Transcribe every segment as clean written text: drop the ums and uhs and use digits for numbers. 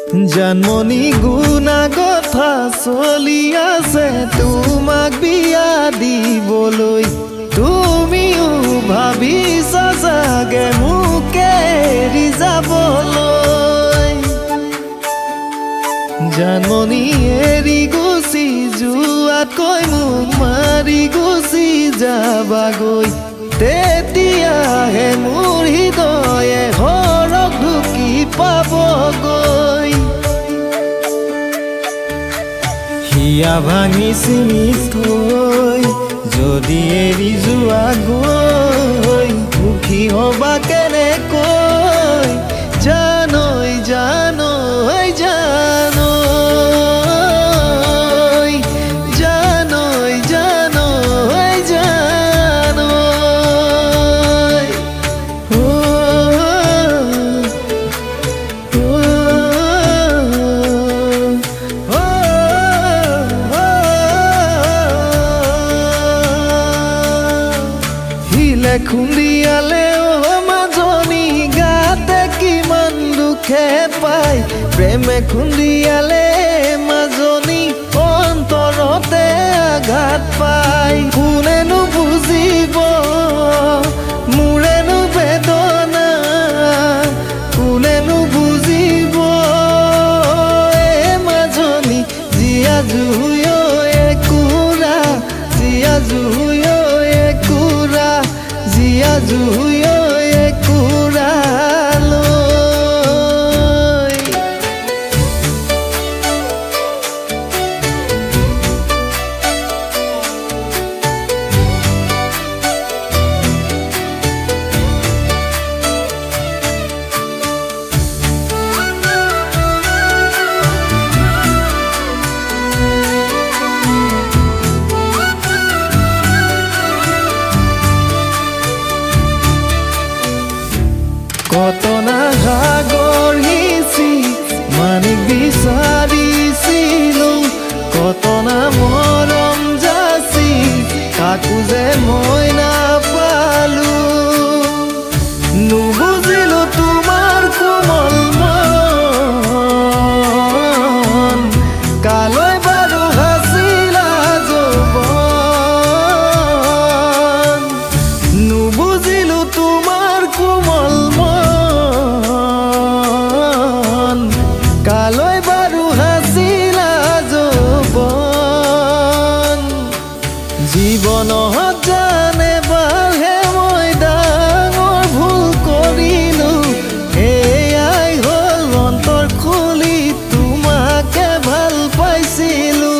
জানমণি গুণা কথা চলি আছে তোমাক বিয়া দিবলৈ। তুমিও ভাবিছা চাগে মোকে এৰি যাবলৈ। জানমণি এৰি গুচি যোৱাতকৈ মোক মাৰি গুচি যাবাগৈ। তেতিয়াহে মোৰ হৃদয়ে ঘৰক ঢুকি পাবগৈ। হিয়া ভাঙি চিঙি থৈ যদি এৰি যোৱা গৈ, সুখী হবা কেনেকৈ জানৈ জানৈ জানৈ জানৈ জানৈ জানৈ। হিলে খুন্দিয়ালে মাজনী গাতে কিমান দুখে পায়। প্ৰেমে খুন্দিয়ালে মাজনী অন্তৰতে আঘাত পায়। কোনেনো বুজিব মোৰেনো বেদনা, কোনেনো বুজিব এ মাজনী জীয়া জুই একুৰা, জীয়া জুই একুৰা, জীয়া জুই একুৰা লৈ। কতনা সাগৰ সিঁচি মানিক বিচাৰিছিলো, কতনা মৰম যাচি কাকো যে মই নাপালো। নুবুজিলো তোমাৰ কোমল মন, কালৈ বাৰু হাচিলা যৌৱন। নুবুজিলো তোমাৰ কোমল মন, কালৈ বাৰু হাচিলা যৌৱন। জীৱনত জানে বাৰহে মই ডাঙৰ ভুল কৰিলো। এয়াই হ'ল অন্তৰ খুলি তোমাকে ভাল পাইছিলো।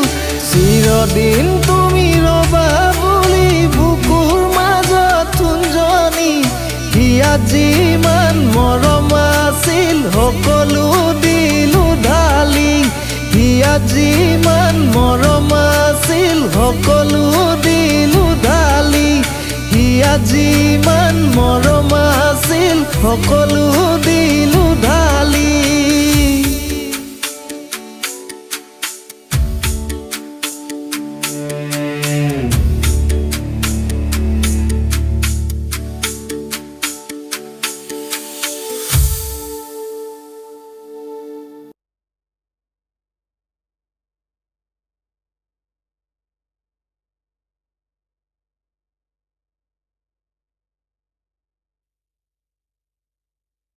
চিৰদিন তুমি ৰবা বুলি বুকুৰ মাজত থুঞ্জনি। হিয়াত যিমান মৰম আছিল সকলো দিলো ঢালি। হিয়াত যিমান মৰম আছিল সকলো দিলো ঢালি। হিয়াত যিমান মৰম আছিল সকলো দিলো ঢালি।